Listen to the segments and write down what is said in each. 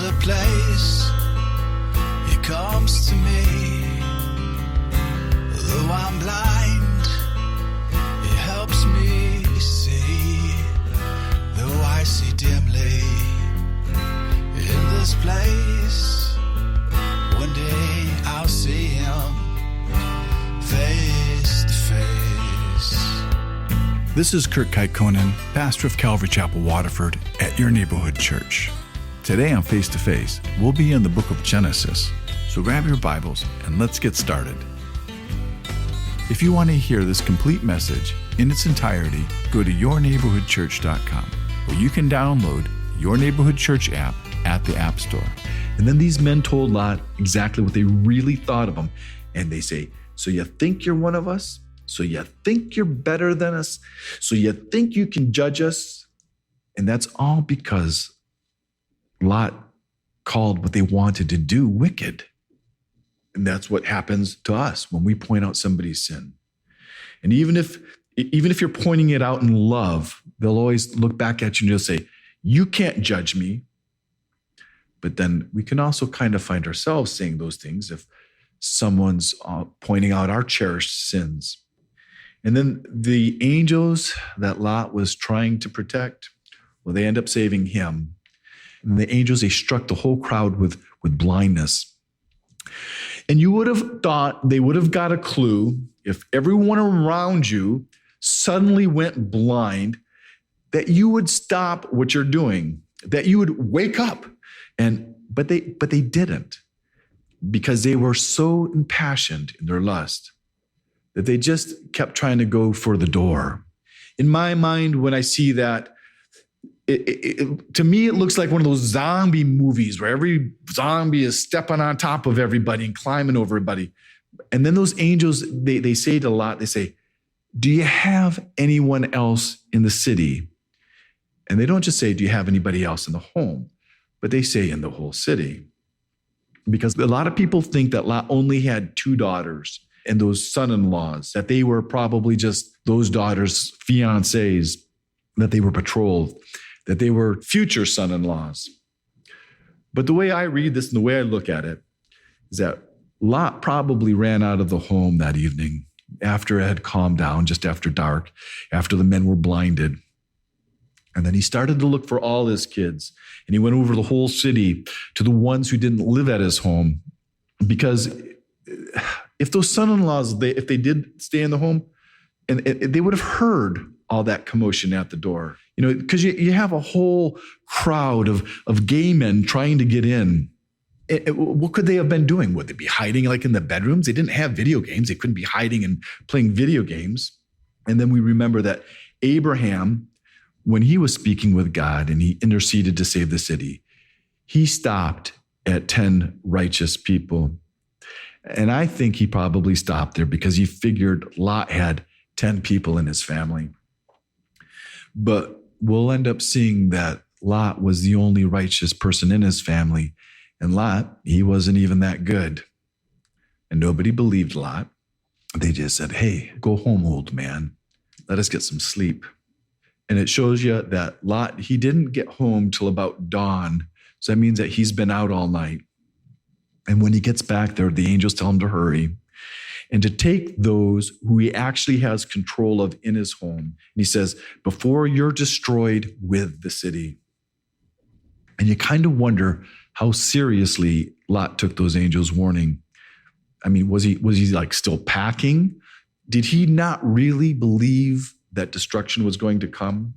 There's a place He comes to me. Though I'm blind, He helps me see. Though I see dimly in this place, one day I'll see Him face to face. This is Kurt Kaikkonen, pastor of Calvary Chapel, Waterford, at your neighborhood church. Today on Face to Face, we'll be in the book of Genesis. So grab your Bibles and let's get started. If you want to hear this complete message in its entirety, go to yourneighborhoodchurch.com, where you can download Your Neighborhood Church app at the App Store. And then these men told Lot exactly what they really thought of him. And they say, so you think you're one of us? So you think you're better than us? So you think you can judge us? And that's all because Lot called what they wanted to do wicked. And that's what happens to us when we point out somebody's sin. And even if you're pointing it out in love, they'll always look back at you and they'll say, you can't judge me. But then we can also kind of find ourselves saying those things if someone's pointing out our cherished sins. And then the angels that Lot was trying to protect, well, they end up saving him. And the angels, they struck the whole crowd with blindness. And you would have thought they would have got a clue if everyone around you suddenly went blind, that you would stop what you're doing, that you would wake up. But they didn't, because they were so impassioned in their lust that they just kept trying to go for the door. In my mind, when I see that, to me, it looks like one of those zombie movies where every zombie is stepping on top of everybody and climbing over everybody. And then those angels, they say to Lot, they say, do you have anyone else in the city? And they don't just say, do you have anybody else in the home? But they say in the whole city. Because a lot of people think that Lot only had 2 daughters and those son-in-laws, that they were probably just those daughters' fiancés, that they were betrothed, that they were future son-in-laws. But the way I read this and the way I look at it is that Lot probably ran out of the home that evening after it had calmed down, just after dark, after the men were blinded. And then he started to look for all his kids. And he went over the whole city to the ones who didn't live at his home. Because if those son-in-laws, if they did stay in the home, and they would have heard all that commotion at the door. You know, because you have a whole crowd of gay men trying to get in. What could they have been doing? Would they be hiding like in the bedrooms? They didn't have video games. They couldn't be hiding and playing video games. And then we remember that Abraham, when he was speaking with God and he interceded to save the city, he stopped at 10 righteous people. And I think he probably stopped there because he figured Lot had 10 people in his family. But we'll end up seeing that Lot was the only righteous person in his family. And Lot, he wasn't even that good. And nobody believed Lot. They just said, hey, go home, old man. Let us get some sleep. And it shows you that Lot, he didn't get home till about dawn. So that means that he's been out all night. And when he gets back there, the angels tell him to hurry and to take those who he actually has control of in his home. And he says, before you're destroyed with the city. And you kind of wonder how seriously Lot took those angels' warning. I mean, was he like still packing? Did he not really believe that destruction was going to come?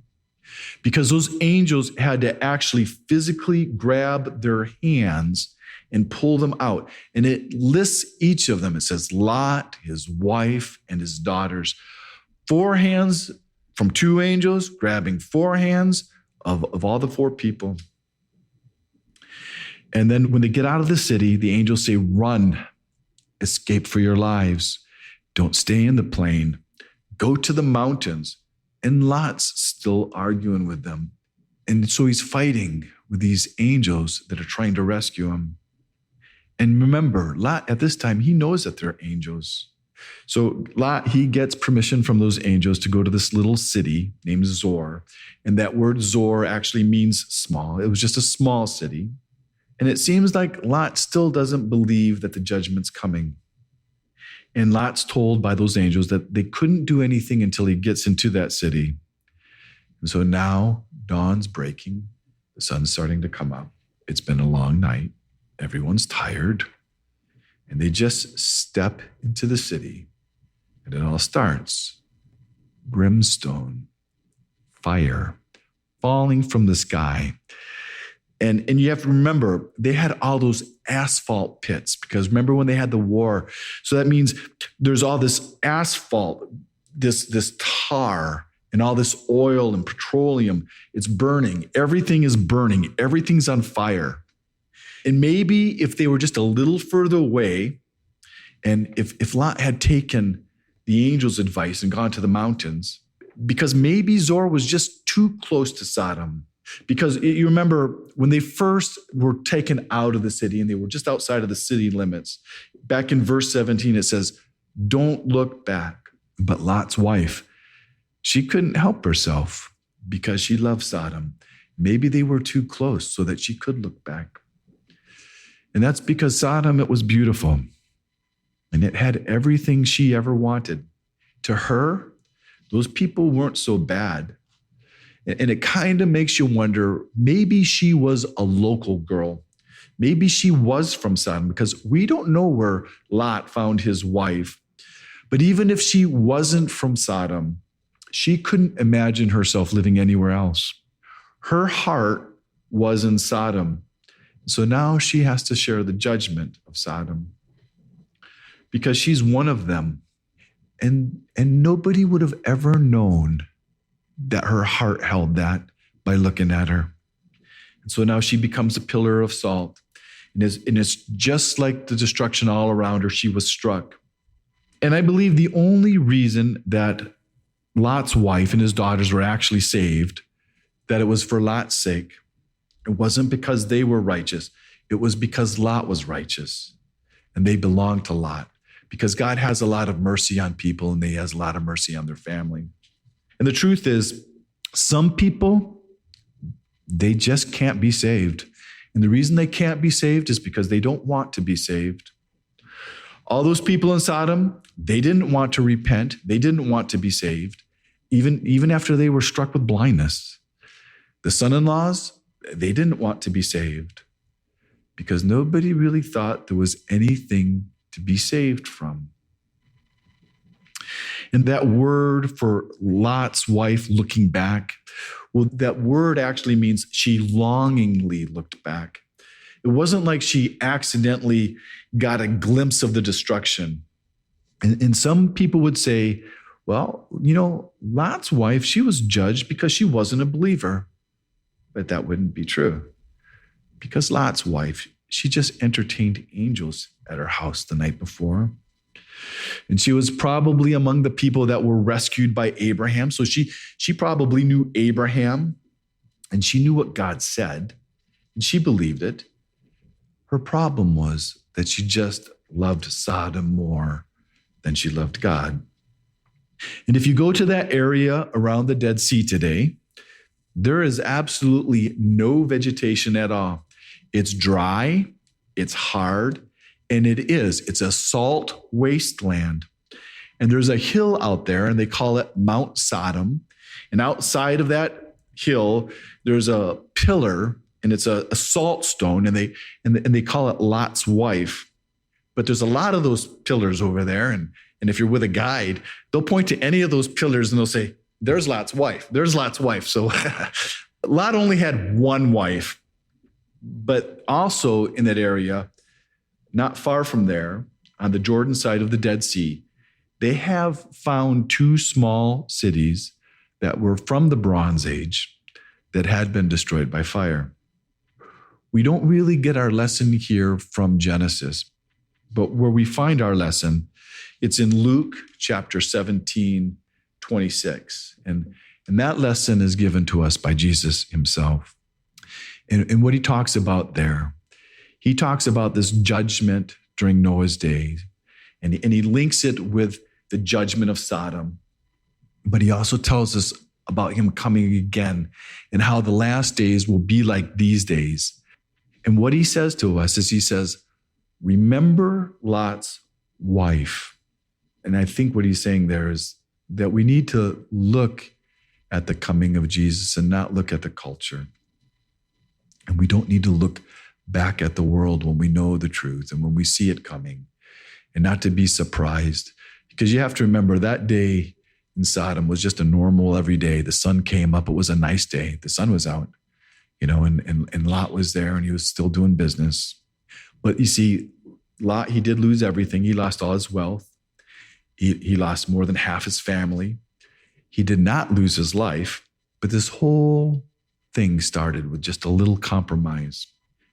Because those angels had to actually physically grab their hands and pull them out. And it lists each of them. It says Lot, his wife, and his daughters. 4 hands from 2 angels, grabbing 4 hands of all the 4 people. And then when they get out of the city, the angels say, run, escape for your lives. Don't stay in the plain. Go to the mountains. And Lot's still arguing with them. And so he's fighting with these angels that are trying to rescue him. And remember, Lot, at this time, he knows that they're angels. So Lot, he gets permission from those angels to go to this little city named Zor. And that word Zor actually means small. It was just a small city. And it seems like Lot still doesn't believe that the judgment's coming. And Lot's told by those angels that they couldn't do anything until he gets into that city. And so now dawn's breaking. The sun's starting to come up. It's been a long night. Everyone's tired. And they just step into the city. And it all starts. Brimstone, fire, falling from the sky. And you have to remember, they had all those asphalt pits, because remember when they had the war? So that means there's all this asphalt, this tar, and all this oil and petroleum. It's burning. Everything is burning. Everything's on fire. And maybe if they were just a little further away, and if Lot had taken the angel's advice and gone to the mountains, because maybe Zoar was just too close to Sodom. Because you remember when they first were taken out of the city and they were just outside of the city limits, back in verse 17, it says, don't look back. But Lot's wife, she couldn't help herself because she loved Sodom. Maybe they were too close so that she could look back. And that's because Sodom, it was beautiful. And it had everything she ever wanted. To her, those people weren't so bad. And it kind of makes you wonder, maybe she was a local girl. Maybe she was from Sodom, because we don't know where Lot found his wife. But even if she wasn't from Sodom, she couldn't imagine herself living anywhere else. Her heart was in Sodom. So now she has to share the judgment of Sodom, because she's one of them. And nobody would have ever known that her heart held that by looking at her. And so now she becomes a pillar of salt. And it's just like the destruction all around her, she was struck. And I believe the only reason that Lot's wife and his daughters were actually saved, that it was for Lot's sake. It wasn't because they were righteous. It was because Lot was righteous. And they belonged to Lot. Because God has a lot of mercy on people, and he has a lot of mercy on their family. And the truth is, some people, they just can't be saved. And the reason they can't be saved is because they don't want to be saved. All those people in Sodom, they didn't want to repent. They didn't want to be saved, even after they were struck with blindness. The son-in-laws, they didn't want to be saved because nobody really thought there was anything to be saved from. And that word for Lot's wife looking back, well, that word actually means she longingly looked back. It wasn't like she accidentally got a glimpse of the destruction. And some people would say, well, Lot's wife, she was judged because she wasn't a believer. But that wouldn't be true. Because Lot's wife, she just entertained angels at her house the night before. And she was probably among the people that were rescued by Abraham. So she probably knew Abraham, and she knew what God said, and she believed it. Her problem was that she just loved Sodom more than she loved God. And if you go to that area around the Dead Sea today, there is absolutely no vegetation at all. It's dry, it's hard, and it's a salt wasteland. And there's a hill out there, and they call it Mount Sodom. And outside of that hill, there's a pillar, and it's a salt stone, and they call it Lot's wife. But there's a lot of those pillars over there, and if you're with a guide, they'll point to any of those pillars and they'll say, there's Lot's wife. There's Lot's wife. So Lot only had one wife, but also in that area, not far from there, on the Jordan side of the Dead Sea, they have found two small cities that were from the Bronze Age that had been destroyed by fire. We don't really get our lesson here from Genesis, but where we find our lesson, it's in Luke chapter 17, 26. And that lesson is given to us by Jesus himself. And what he talks about there, he talks about this judgment during Noah's days, and he links it with the judgment of Sodom. But he also tells us about him coming again and how the last days will be like these days. And what he says to us is he says, remember Lot's wife. And I think what he's saying there is that we need to look at the coming of Jesus and not look at the culture. And we don't need to look back at the world when we know the truth and when we see it coming, and not to be surprised. Because you have to remember that day in Sodom was just a normal every day. The sun came up. It was a nice day. The sun was out, and Lot was there and he was still doing business. But you see, Lot, he did lose everything. He lost all his wealth. He lost more than half his family. He did not lose his life, but this whole thing started with just a little compromise.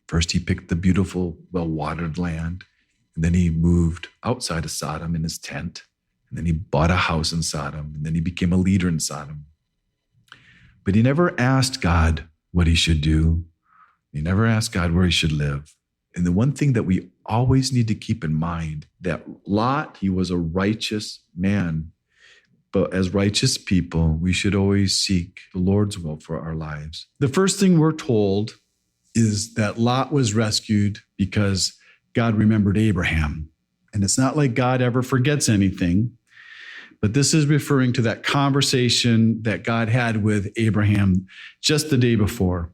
First, he picked the beautiful, well-watered land, and then he moved outside of Sodom in his tent, and then he bought a house in Sodom, and then he became a leader in Sodom. But he never asked God what he should do. He never asked God where he should live. And the one thing that we always need to keep in mind, that Lot, he was a righteous man. But as righteous people, we should always seek the Lord's will for our lives. The first thing we're told is that Lot was rescued because God remembered Abraham. And it's not like God ever forgets anything, but this is referring to that conversation that God had with Abraham just the day before.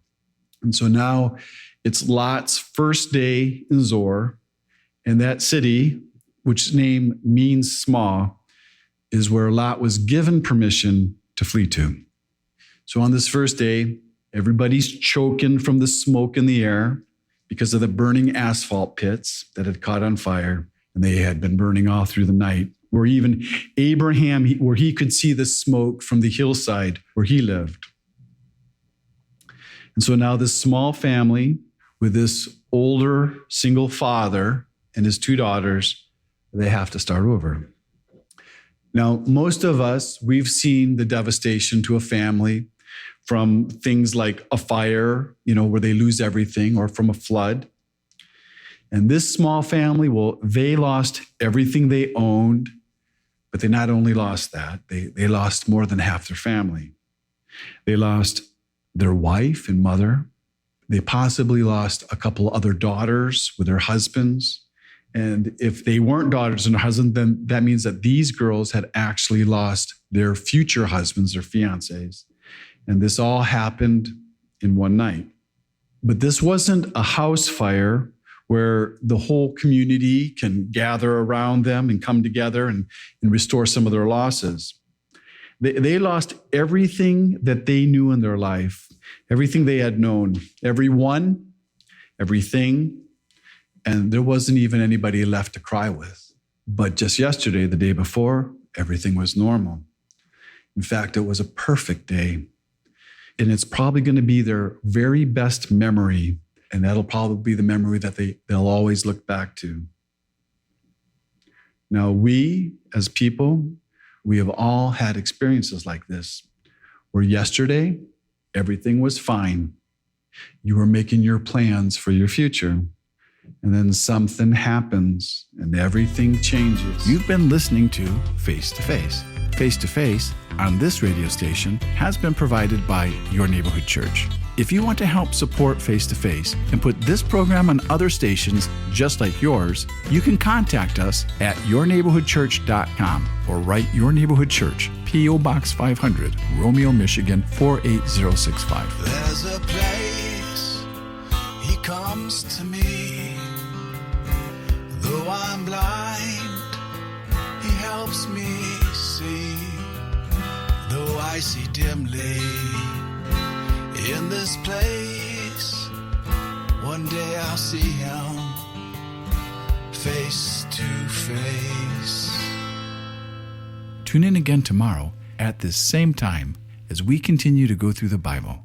And so now it's Lot's first day in Zoar, and that city, which name means small, is where Lot was given permission to flee to. So on this first day, everybody's choking from the smoke in the air because of the burning asphalt pits that had caught on fire, and they had been burning all through the night, where even Abraham, where he could see the smoke from the hillside where he lived. And so now this small family with this older single father and his two daughters, they have to start over. Now, most of us, we've seen the devastation to a family from things like a fire, where they lose everything, or from a flood. And this small family, they lost everything they owned, but they not only lost that, they lost more than half their family. They lost their wife and mother. They possibly lost a couple other daughters with their husbands. And if they weren't daughters and husbands, then that means that these girls had actually lost their future husbands, their fiancés. And this all happened in one night. But this wasn't a house fire where the whole community can gather around them and come together and restore some of their losses. They lost everything that they knew in their life, everything they had known, everyone, everything. And there wasn't even anybody left to cry with. But just yesterday, the day before, everything was normal. In fact, it was a perfect day. And it's probably going to be their very best memory. And that'll probably be the memory that they'll always look back to. Now, we as people, we have all had experiences like this, where yesterday, everything was fine. You were making your plans for your future. And then something happens and everything changes. You've been listening to Face to Face. Face to Face on this radio station has been provided by Your Neighborhood Church. If you want to help support Face to Face and put this program on other stations just like yours, you can contact us at yourneighborhoodchurch.com or write Your Neighborhood Church, P.O. Box 500, Romeo, Michigan 48065. There's a place he comes to me. Though I'm blind, he helps me see. Though I see dimly in this place, one day I'll see him face to face. Tune in again tomorrow at this same time as we continue to go through the Bible.